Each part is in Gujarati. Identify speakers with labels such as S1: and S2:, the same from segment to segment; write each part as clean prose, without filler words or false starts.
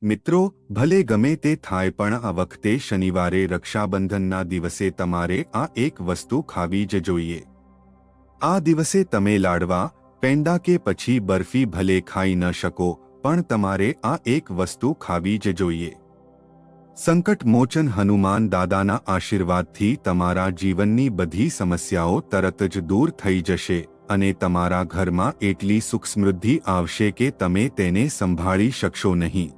S1: મિત્રો, ભલે ગમે તે થાય પણ આ વખતે શનિવારે રક્ષાબંધનના દિવસે તમારે આ એક વસ્તુ ખાવી જ જોઈએ। આ દિવસે તમે લાડવા, પેંડા કે પછી બરફી ભલે ખાઈ ન શકો, પણ તમારે આ એક વસ્તુ ખાવી જ જોઈએ। સંકટ મોચન હનુમાન દાદાના આશીર્વાદથી તમારા જીવનની બધી સમસ્યાઓ તરત જ દૂર થઈ જશે અને તમારા ઘરમાં એટલી સુખ સમૃદ્ધિ આવશે કે તમે તેને સંભાળી શકશો નહીં।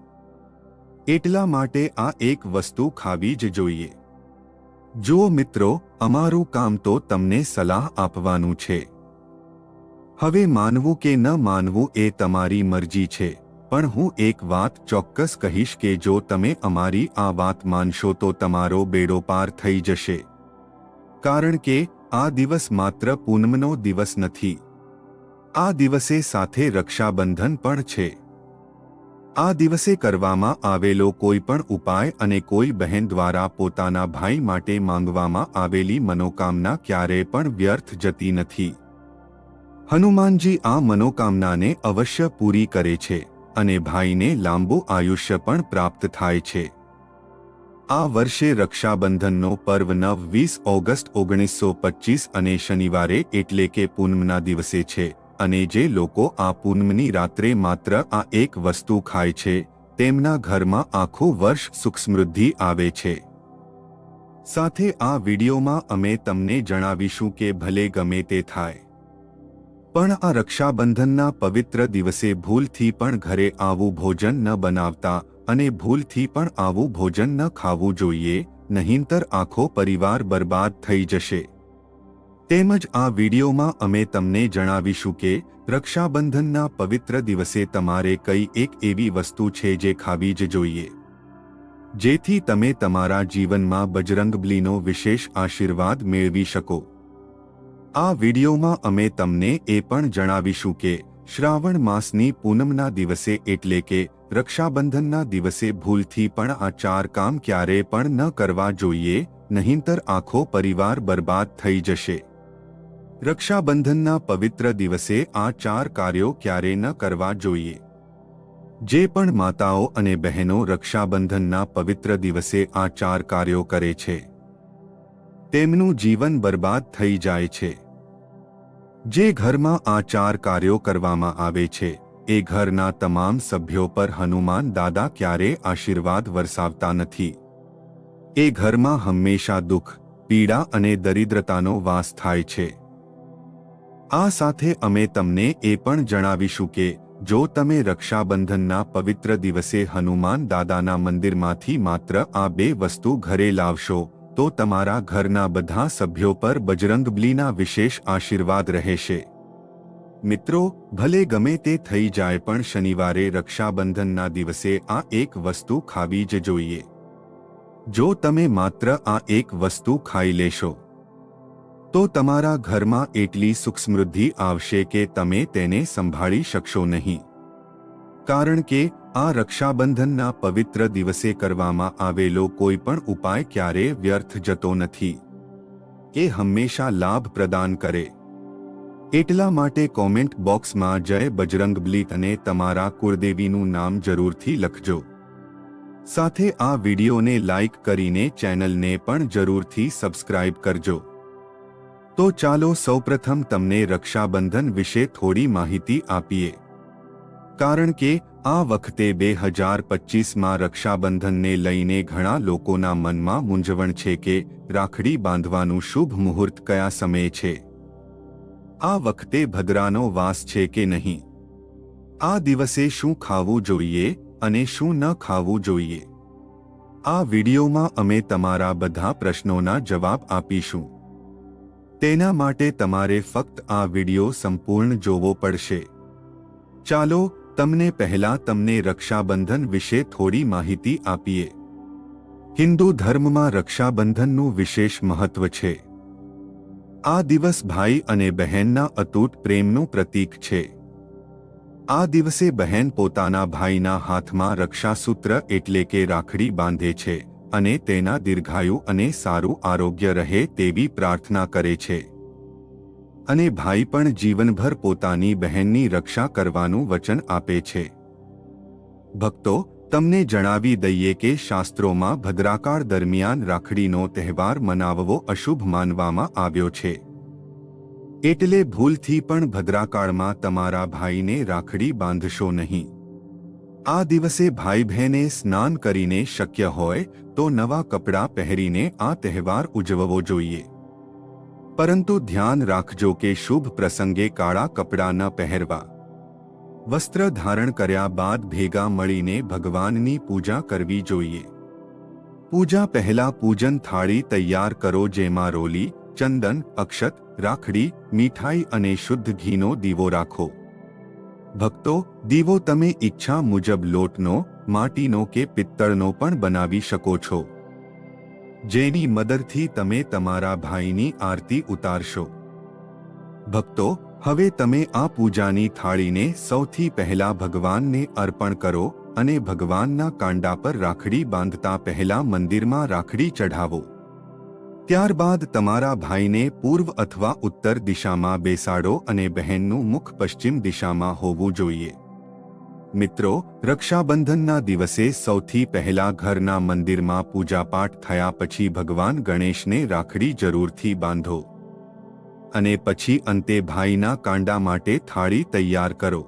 S1: એટલા માટે આ એક વસ્તુ ખાવી જ જોઈએ। જો મિત્રો, અમારું કામ તો તમને સલાહ આપવાનું છે। હવે માનવું કે ન માનવું એ તમારી મરજી છે, પણ હું એક વાત ચોક્કસ કહીશ કે જો તમે અમારી આ વાત માનશો તો તમારો બેડો પાર થઈ જશે। કારણ કે આ દિવસ માત્ર પૂનમનો દિવસ નથી, આ દિવસે સાથે રક્ષાબંધન પણ છે। આ દિવસે કરવામાં આવેલો કોઈ પણ ઉપાય અને કોઈ બહેન દ્વારા પોતાના ભાઈ માટે માંગવામાં આવેલી મનોકામના ક્યારેય પણ વ્યર્થ જતી નથી। હનુમાનજી આ મનોકામનાને અવશ્ય પૂરી કરે છે અને ભાઈને લાંબુ આયુષ્ય પણ પ્રાપ્ત થાય છે। આ વર્ષે રક્ષાબંધનનો પર્વ 20 ઓગસ્ટ 1925 અને શનિવારે એટલે કે પૂનમના દિવસે છે। અને જે લોકો આ પૂનમની રાત્રે માત્ર આ એક વસ્તુ ખાય છે, તેમના ઘરમાં આખું વર્ષ સુખ સમૃદ્ધિ આવે છે। સાથે આ વિડીયોમાં અમે તમને જણાવીશું કે ભલે ગમે તે થાય, પણ આ રક્ષાબંધનના પવિત્ર દિવસે ભૂલથી પણ ઘરે આવું ભોજન ન બનાવતા અને ભૂલથી પણ આવું ભોજન ન ખાવું જોઈએ, નહીંતર આખો પરિવાર બરબાદ થઈ જશે। તેમજ આ વિડીયોમાં અમે તમને જણાવીશું કે રક્ષાબંધનના પવિત્ર દિવસે તમારે કઈ એક એવી વસ્તુ છે જે ખાવી જ જોઈએ, જેથી તમે તમારા જીવનમાં બજરંગબલીનો વિશેષ આશીર્વાદ મેળવી શકો। આ વિડીયોમાં અમે તમને એ પણ જણાવીશું કે શ્રાવણ માસની પૂનમના દિવસે એટલે કે રક્ષાબંધનના દિવસે ભૂલથી પણ આ 4 કામ ક્યારેય પણ ન કરવા જોઈએ, નહીંતર આખો પરિવાર બરબાદ થઈ જશે। રક્ષાબંધનના પવિત્ર દિવસે આ 4 કાર્યો ક્યારેય ન કરવા જોઈએ। જે પણ માતાઓ અને બહેનો રક્ષાબંધનના પવિત્ર દિવસે આ 4 કાર્યો કરે છે, તેમનું જીવન બરબાદ થઈ જાય છે। જે ઘરમાં આ 4 કાર્યો કરવામાં આવે છે, એ ઘરના તમામ સભ્યો પર હનુમાન દાદા ક્યારેય આશીર્વાદ વરસાવતા નથી। એ ઘરમાં હંમેશા દુઃખ, પીડા અને દરિદ્રતાનો વાસ થાય છે। આ સાથે અમે તમને એ પણ જણાવીશું કે જો તમે રક્ષાબંધનના પવિત્ર દિવસે હનુમાન દાદાના મંદિરમાંથી માત્ર આ 2 વસ્તુ ઘરે લાવશો તો તમારા ઘરના બધા સભ્યો પર બજરંગબલીના વિશેષ આશીર્વાદ રહેશે। મિત્રો, ભલે ગમે તે થઈ જાય પણ શનિવારે રક્ષાબંધનના દિવસે આ એક વસ્તુ ખાવી જ જોઈએ। જો તમે માત્ર આ એક વસ્તુ ખાઈ લેશો તો તમારા ઘરમાં એટલી સુખ સમૃદ્ધિ આવશે કે તમે તેને સંભાળી શકશો નહીં। કારણ કે આ રક્ષાબંધનના પવિત્ર દિવસે કરવામાં આવેલો કોઈ પણ ઉપાય ક્યારેય વ્યર્થ જતો નથી, એ હંમેશા લાભ પ્રદાન કરે। એટલા માટે કોમેન્ટ બોક્સમાં જય બજરંગબલી અને તમારા કુળદેવીનું નામ જરૂરથી લખજો। સાથે આ વિડીયોને લાઈક કરીને ચેનલને પણ જરૂરથી સબસ્ક્રાઇબ કરજો। તો ચાલો સૌપ્રથમ તમને રક્ષાબંધન વિશે થોડી માહિતી આપીએ। કારણ કે આ વખતે 2025માં રક્ષાબંધનને લઈને ઘણા લોકોના મનમાં મૂંઝવણ છે કે રાખડી બાંધવાનું શુભ મુહૂર્ત કયા સમયે છે, આ વખતે ભદ્રાનો વાસ છે કે નહીં, આ દિવસે શું ખાવું જોઈએ અને શું ન ખાવું જોઈએ। આ વિડીયોમાં અમે તમારા બધા પ્રશ્નોના જવાબ આપીશું। તેના માટે તમારે ફક્ત આ વિડીયો સંપૂર્ણ જોવો પડશે। ચાલો તમને પહેલા તમને રક્ષાબંધન વિશે થોડી માહિતી આપીએ। હિન્દુ ધર્મમાં રક્ષાબંધનનું વિશેષ મહત્વ છે। આ દિવસ ભાઈ અને બહેનના અતૂટ પ્રેમનું પ્રતીક છે। આ દિવસે બહેન પોતાના ભાઈના હાથમાં રક્ષાસૂત્ર એટલે કે રાખડી બાંધે છે અને તેના દીર્ઘાયુ અને સારું આરોગ્ય રહે તેવી પ્રાર્થના કરે છે। અને ભાઈ પણ જીવનભર પોતાની બહેનની રક્ષા કરવાનું વચન આપે છે। ભક્તો, તમને જણાવી દઈએ કે શાસ્ત્રોમાં ભદ્રાકાળ દરમિયાન રાખડીનો તહેવાર મનાવવો અશુભ માનવામાં આવ્યો છે. એટલે ભૂલથી પણ ભદ્રાકાળમાં તમારા ભાઈને રાખડી બાંધશો નહીં. આ દિવસે ભાઈ બહેને સ્નાન કરીને શક્ય હોય તો નવા કપડાં પહેરીને આ તહેવાર ઉજવવો જોઈએ. પરંતુ ધ્યાન રાખજો કે શુભ પ્રસંગે કાળા કપડાં ન પહેરવા. વસ્ત્ર ધારણ કર્યા બાદ ભેગા મળીને ભગવાનની પૂજા કરવી જોઈએ. પૂજા પહેલા પૂજન થાળી તૈયાર કરો, જેમાં રોલી, ચંદન, અક્ષત, રાખડી, મીઠાઈ અને શુદ્ધ ઘીનો દીવો રાખો. ભક્તો, દીવો તમે ઈચ્છા મુજબ લોટનો, માટીનો કે પિત્તળનો પણ બનાવી શકો છો, જેની મદદથી તમે તમારા ભાઈની આરતી ઉતારશો. ભક્તો, હવે તમે આ પૂજાની થાળીને સૌથી પહેલા ભગવાનને અર્પણ કરો અને ભગવાનના કાંડા પર રાખડી બાંધતા પહેલા મંદિરમાં રાખડી ચઢાવો. ત્યારબાદ તમારા ભાઈને પૂર્વ અથવા ઉત્તર દિશામાં બેસાડો અને બહેનનું મુખ પશ્ચિમ દિશામાં હોવું જોઈએ. મિત્રો, રક્ષાબંધનના દિવસે સૌથી પહેલા ઘરના મંદિરમાં પૂજાપાઠ થયા પછી ભગવાન ગણેશને રાખડી જરૂરથી બાંધો અને પછી અંતે ભાઈના કાંડા માટે થાળી તૈયાર કરો.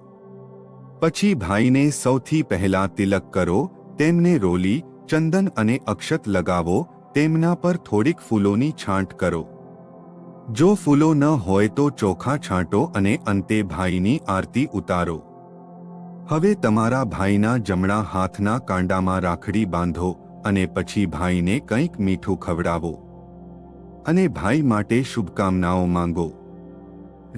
S1: પછી ભાઈને સૌથી પહેલા તિલક કરો, તેમને રોલી, ચંદન અને અક્ષત લગાવો, તેમના પર થોડીક ફૂલોની છાંટ કરો. જો ફૂલો ન હોય તો ચોખા છાંટો અને અંતે ભાઈની આરતી ઉતારો. હવે તમારા ભાઈના જમણા હાથના કાંડામાં રાખડી બાંધો અને પછી ભાઈને કંઈક મીઠું ખવડાવો અને ભાઈ માટે શુભકામનાઓ માંગો.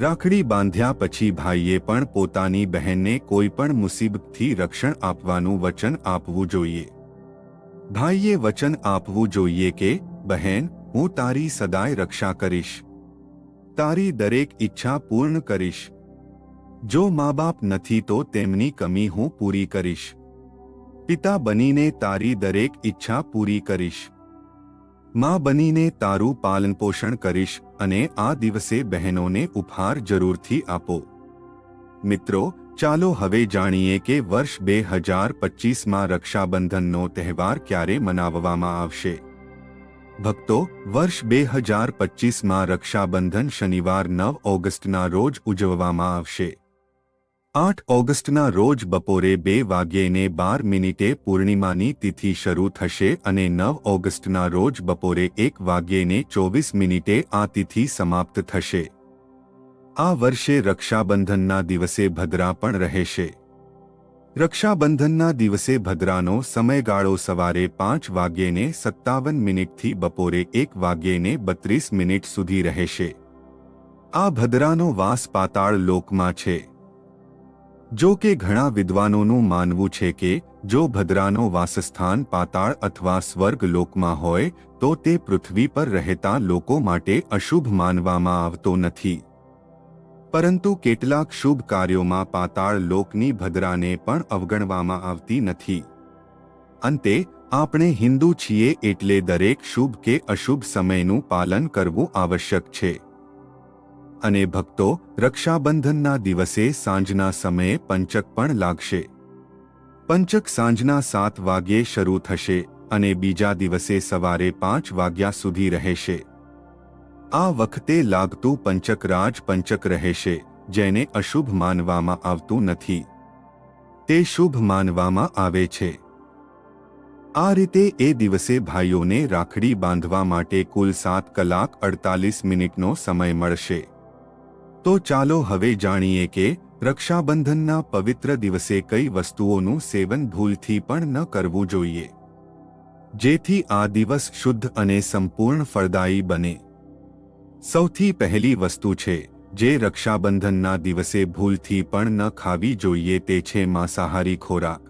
S1: રાખડી બાંધ્યા પછી ભાઈએ પણ પોતાની બહેનને કોઈ પણ મુસીબતથી રક્ષણ આપવાનું વચન આપવું જોઈએ. ભાઈએ વચન આપવું જોઈએ કે, બહેન, હું તારી સદાય રક્ષા કરીશ, તારી દરેક ઈચ્છા પૂર્ણ કરીશ. જો મા બાપ નથી તો તેમની કમી હું પૂરી કરીશ. પિતા બનીને તારી દરેક ઈચ્છા પૂરી કરીશ. માં બનીને તારું પાલનપોષણ કરીશ અને આ દિવસે બહેનોને ઉપહાર જરૂરથી આપો. મિત્રો, ચાલો હવે જાણીએ કે વર્ષ 2025માં રક્ષાબંધનનો તહેવાર ક્યારે મનાવવામાં આવશે. ભક્તો, વર્ષ 2025માં રક્ષાબંધન શનિવાર 9 ઓગસ્ટના રોજ ઉજવવામાં આવશે. 8 ઓગસ્ટના રોજ બપોરે 2:12 પૂર્ણિમાની તિથિ શરૂ થશે અને 9 ઓગસ્ટના રોજ બપોરે 1:24 આ તિથિ સમાપ્ત થશે. આ વર્ષે રક્ષાબંધનના દિવસે ભદ્રા પણ રહેશે. રક્ષાબંધનના દિવસે ભદ્રાનો સમયગાળો સવારે 5:57 થી બપોરે 1:32 સુધી રહેશે. આ ભદ્રાનો વાસ પાતાળ લોકમાં છે. જો કે ઘણા વિદ્વાનોનું માનવું છે કે જો ભદ્રાનો વાસસ્થાન પાતાળ અથવા સ્વર્ગ લોકમાં હોય તો તે પૃથ્વી પર રહેતા લોકો માટે અશુભ માનવામાં આવતો નથી. પરંતુ કેટલાક શુભ કાર્યોમાં પાતાળ લોકની ભદ્રાને પણ અવગણવામાં આવતી નથી. અંતે, આપણે હિન્દુ છીએ એટલે દરેક શુભ કે અશુભ સમયનું પાલન કરવું આવશ્યક છે. અને ભક્તો, રક્ષાબંધનના દિવસે સાંજના સમયે પંચક પણ લાગશે. પંચક સાંજના 7 વાગ્યે શરૂ થશે અને બીજા દિવસે સવારે 5 વાગ્યા સુધી રહેશે. આ વખતે લાગતું પંચક રાજ પંચક રહેશે, જેને અશુભ માનવામાં આવતું નથી. તે શુભ માનવામાં આવે છે. આ રીતે એ દિવસે ભાઈઓને રાખડી બાંધવા માટે કુલ 7 કલાક 48 મિનિટનો સમય મળશે. તો ચાલો હવે જાણીએ કે રક્ષાબંધનના પવિત્ર દિવસે કઈ વસ્તુઓનું સેવન ભૂલથી પણ ન કરવું જોઈએ, જેથી આ દિવસ શુદ્ધ અને સંપૂર્ણ ફળદાયી બને. સૌથી પહેલી વસ્તુ છે જે રક્ષાબંધનના દિવસે ભૂલથી પણ ન ખાવી જોઈએ તે છે માંસાહારી ખોરાક.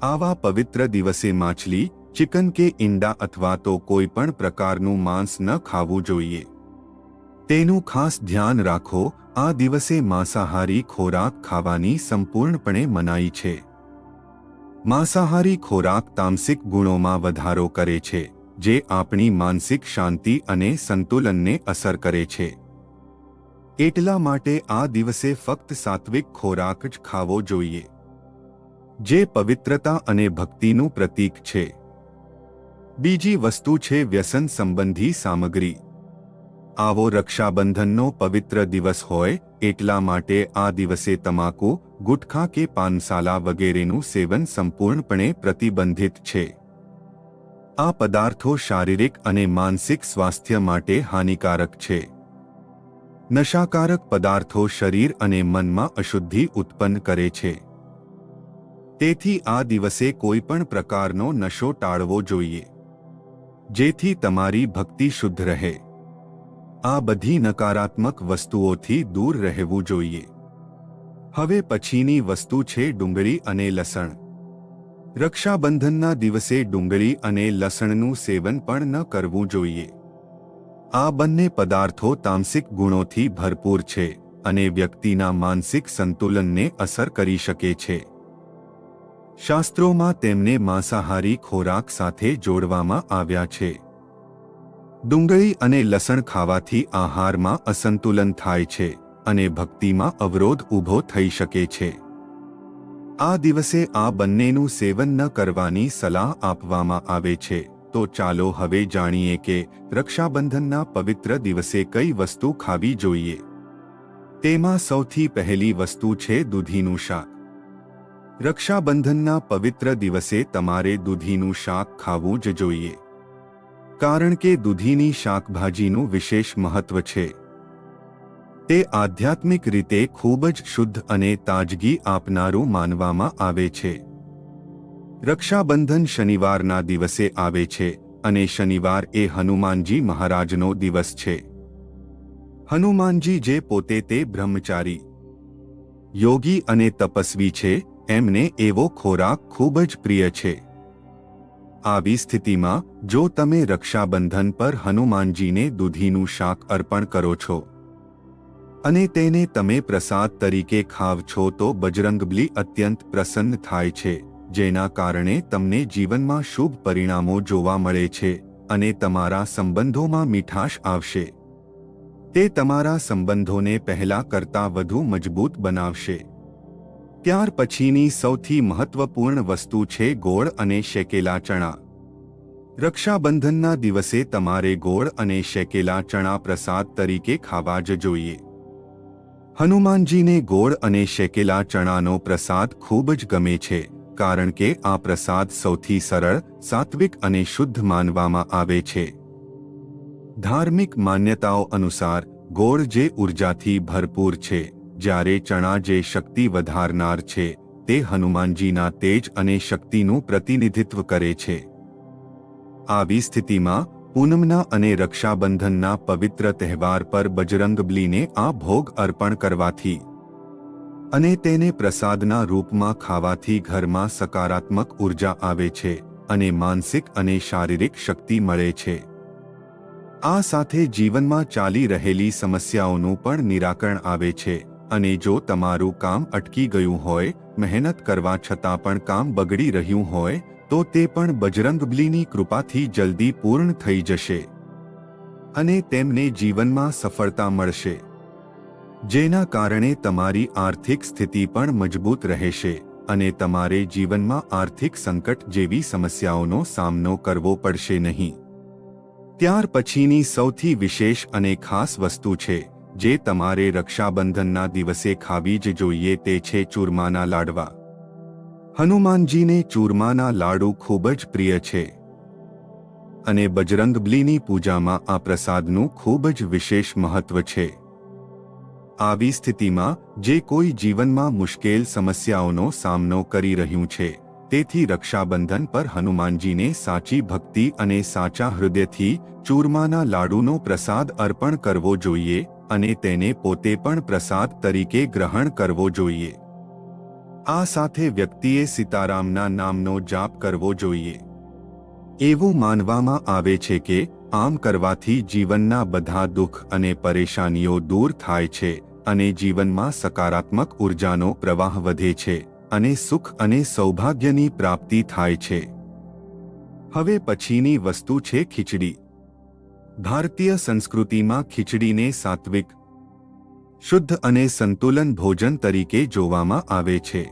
S1: આવા પવિત્ર દિવસે માછલી, ચિકન કે ઈંડા અથવા તો કોઈ પણ પ્રકારનું માંસ ન ખાવું જોઈએ. તેનું ખાસ ધ્યાન રાખો, આ દિવસે માંસાહારી ખોરાક ખાવાની સંપૂર્ણપણે મનાઈ છે. માંસાહારી ખોરાક તામસિક ગુણોમાં વધારો કરે છે, જે આપણી માનસિક શાંતિ અને સંતુલનને અસર કરે છે. એટલા માટે આ દિવસે ફક્ત સાત્વિક ખોરાક જ ખાવો જોઈએ. જે પવિત્રતા અને ભક્તિનું પ્રતીક છે. બીજી વસ્તુ છે વ્યસન સંબંધી સામગ્રી. આવો રક્ષાબંધનનો પવિત્ર દિવસ હોય એટલા માટે આ દિવસે તમાકુ, ગુટખા કે પાન મસાલા વગેરેનું સેવન સંપૂર્ણપણે પ્રતિબંધિત છે. આ પદાર્થો શારીરિક અને માનસિક સ્વાસ્થ્ય માટે હાનિકારક છે. નશાકારક પદાર્થો શરીર અને મનમાં અશુદ્ધિ ઉત્પન્ન કરે છે. તેથી આ દિવસે કોઈ પણ પ્રકારનો નશો ટાળવો જોઈએ, જેથી તમારી ભક્તિ શુદ્ધ રહે. આ બધી નકારાત્મક વસ્તુઓથી દૂર રહેવું જોઈએ. હવે પછીની વસ્તુ છે ડુંગળી અને લસણ. રક્ષાબંધનના દિવસે ડુંગળી અને લસણનું સેવન પણ ન કરવું જોઈએ. આ બંને પદાર્થો તામસિક ગુણોથી ભરપૂર છે અને વ્યક્તિના માનસિક સંતુલનને અસર કરી શકે છે. શાસ્ત્રોમાં તેમને માંસાહારી ખોરાક સાથે જોડવામાં આવ્યા છે. ડુંગળી અને લસણ ખાવાથી આહારમાં અસંતુલન થાય છે અને ભક્તિમાં અવરોધ ઊભો થઈ શકે છે. આ દિવસે આ બંનેનું સેવન ન કરવાની સલાહ આપવામાં આવે છે. તો ચાલો હવે જાણીએ કે રક્ષાબંધનના પવિત્ર દિવસે કઈ વસ્તુ ખાવી જોઈએ. તેમાં સૌથી પહેલી વસ્તુ છે દૂધીનું શાક. રક્ષાબંધનના પવિત્ર દિવસે તમારે દૂધીનું શાક ખાવું જ જોઈએ, કારણ કે દૂધીની શાકભાજીનું વિશેષ મહત્વ છે. તે આધ્યાત્મિક રીતે ખૂબ જ શુદ્ધ અને તાજગી આપનારું માનવામાં આવે છે. રક્ષાબંધન શનિવારના દિવસે આવે છે અને શનિવાર એ હનુમાનજી મહારાજનો દિવસ છે. હનુમાનજી જે પોતે તે બ્રહ્મચારી, યોગી અને તપસ્વી છે, એમને એવો ખોરાક ખૂબ જ પ્રિય છે. આવી સ્થિતિમાં જો તમે રક્ષાબંધન પર હનુમાનજીને દૂધીનું શાક અર્પણ કરો છો અને તેને તમે પ્રસાદ તરીકે ખાવ છો તો બજરંગબલી અત્યંત પ્રસન્ન થાય છે, જેના કારણે તમને જીવનમાં શુભ પરિણામો જોવા મળે છે અને તમારા સંબંધોમાં મીઠાશ આવશે. તે તમારા સંબંધોને પહેલા કરતાં વધુ મજબૂત બનાવશે. ત્યાર પછીની સૌથી મહત્વપૂર્ણ વસ્તુ છે ગોળ અને શેકેલા ચણા. રક્ષાબંધનના દિવસે તમારે ગોળ અને શેકેલા ચણા પ્રસાદ તરીકે ખાવા જ જોઈએ. હનુમાનજીને ગોળ અને શેકેલા ચણાનો પ્રસાદ ખૂબ જ ગમે છે, કારણ કે આ પ્રસાદ સૌથી સરળ, સાત્વિક અને શુદ્ધ માનવામાં આવે છે. ધાર્મિક માન્યતાઓ અનુસાર ગોળ જે ઉર્જાથી ભરપૂર છે, જ્યારે ચણા જે શક્તિ વધારનાર છે, તે હનુમાનજીના તેજ અને શક્તિનું પ્રતિનિધિત્વ કરે છે. આવી સ્થિતિમાં પૂનમના અને રક્ષાબંધનના પવિત્ર તહેવાર પર બજરંગબલીને આ ભોગ અર્પણ કરવાથી અને તેને પ્રસાદના રૂપમાં ખાવાથી ઘરમાં સકારાત્મક ઉર્જા આવે છે અને માનસિક અને શારીરિક શક્તિ મળે છે. આ સાથે જીવનમાં ચાલી રહેલી સમસ્યાઓનું પણ નિરાકરણ આવે છે અને જો તમારું કામ અટકી ગયું હોય, મહેનત કરવા છતાં પણ કામ બગડી રહ્યું હોય, તો તે પણ બજરંગબલીની કૃપાથી જલ્દી પૂર્ણ થઈ જશે અને તેમને જીવનમાં સફળતા મળશે, જેના કારણે તમારી આર્થિક સ્થિતિ પણ મજબૂત રહેશે અને તમારે જીવનમાં આર્થિક સંકટ જેવી સમસ્યાઓનો સામનો કરવો પડશે નહીં. ત્યાર પછીની સૌથી વિશેષ અને ખાસ વસ્તુ છે જે તમારે રક્ષાબંધનના દિવસે ખાવી જ જોઈએ, તે છે ચૂરમાના લાડવા. હનુમાનજીને ચૂરમાના લાડુ ખૂબ જ પ્રિય છે અને બજરંગબલીની પૂજામાં આ પ્રસાદનું ખૂબ જ વિશેષ મહત્વ છે. આવી સ્થિતિમાં જે કોઈ જીવનમાં મુશ્કેલ સમસ્યાઓનો સામનો કરી રહ્યું છે, તેથી રક્ષાબંધન પર હનુમાનજીને સાચી ભક્તિ અને સાચા હૃદયથી ચૂરમાના લાડુનો પ્રસાદ અર્પણ કરવો જોઈએ અને તેને પોતે પણ પ્રસાદ તરીકે ગ્રહણ કરવો જોઈએ. આ સાથે વ્યક્તિએ સીતારામના નામનો જાપ કરવો જોઈએ. એવું માનવામાં આવે છે કે આમ કરવાથી જીવનના બધા દુઃખ અને પરેશાનીઓ દૂર થાય છે અને જીવનમાં સકારાત્મક ઉર્જાનો પ્રવાહ વધે છે અને સુખ અને સૌભાગ્યની પ્રાપ્તિ થાય છે. હવે પછીની વસ્તુ છે ખીચડી. ભારતીય સંસ્કૃતિમાં ખીચડીને સાત્વિક, શુદ્ધ અને સંતુલન ભોજન તરીકે જોવામાં આવે છે.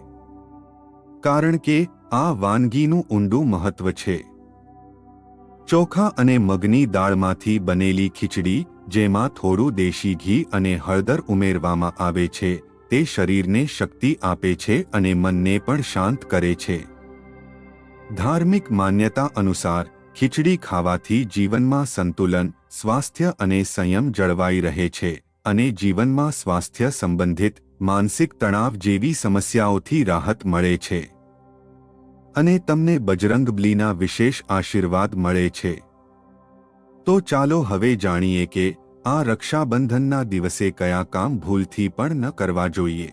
S1: કારણ કે આ વાનગીનું ઊંડું મહત્વ છે. ચોખા અને મગની દાળમાંથી બનેલી ખીચડી, જેમાં થોડું દેશી ઘી અને હળદર ઉમેરવામાં આવે છે, તે શરીરને શક્તિ આપે છે અને મનને પણ શાંત કરે છે. ધાર્મિક માન્યતા અનુસાર ખીચડી ખાવાથી જીવનમાં સંતુલન, સ્વાસ્થ્ય અને સંયમ જળવાઈ રહે છે અને જીવનમાં સ્વાસ્થ્ય સંબંધિત માનસિક તણાવ જેવી સમસ્યાઓથી રાહત મળે છે અને તમને બજરંગબલીના વિશેષ આશીર્વાદ મળે છે. તો ચાલો હવે જાણીએ કે આ રક્ષાબંધનના દિવસે કયા કામ ભૂલથી પણ ન કરવા જોઈએ.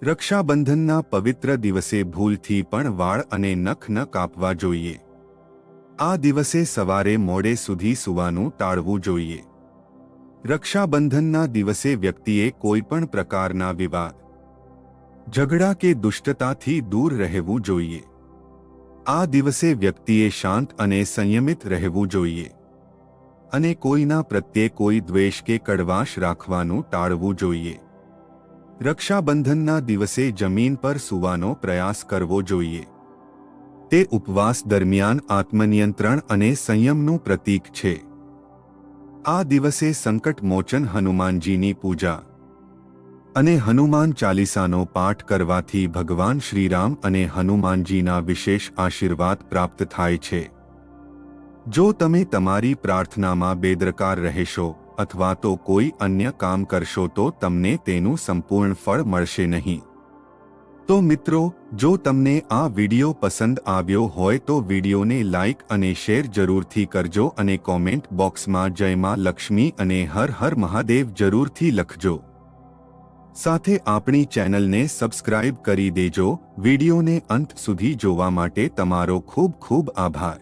S1: રક્ષાબંધનના પવિત્ર દિવસે ભૂલથી પણ વાળ અને નખ ન કાપવા જોઈએ. આ દિવસે સવારે મોડે સુધી સૂવાનું ટાળવું જોઈએ. રક્ષાબંધનના દિવસે વ્યક્તિએ કોઈ પણ પ્રકારના વિવાદ, ઝઘડા કે દુષ્ટતાથી દૂર રહેવું જોઈએ. આ દિવસે વ્યક્તિએ શાંત અને સંયમિત રહેવું જોઈએ અને કોઈના પ્રત્યે કોઈ દ્વેષ કે કડવાશ રાખવાનું ટાળવું જોઈએ. રક્ષાબંધનના દિવસે જમીન પર સૂવાનો પ્રયાસ કરવો જોઈએ. તે ઉપવાસ દરમિયાન આત્મનિયંત્રણ અને સંયમનું પ્રતીક છે. આ દિવસે સંકટ મોચન હનુમાનજીની પૂજા અને હનુમાન ચાલીસાનો પાઠ કરવાથી ભગવાન શ્રીરામ અને હનુમાનજીના વિશેષ આશીર્વાદ પ્રાપ્ત થાય છે. જો તમે તમારી પ્રાર્થનામાં બેદરકાર રહેશો અથવા તો કોઈ અન્ય કામ કરશો તો તમને તેનું સંપૂર્ણ ફળ મળશે નહીં. તો મિત્રો, જો તમને આ વિડિયો પસંદ આવ્યો હોય તો વિડિયોને લાઇક અને શેર જરૂરથી કરજો અને કોમેન્ટ બોક્સમાં જય માં લક્ષ્મી અને હર હર મહાદેવ જરૂરથી લખજો. સાથે આપણી ચેનલને સબસ્ક્રાઇબ કરી દેજો. વિડિયોને અંત સુધી જોવા માટે તમારો ખૂબ ખૂબ આભાર.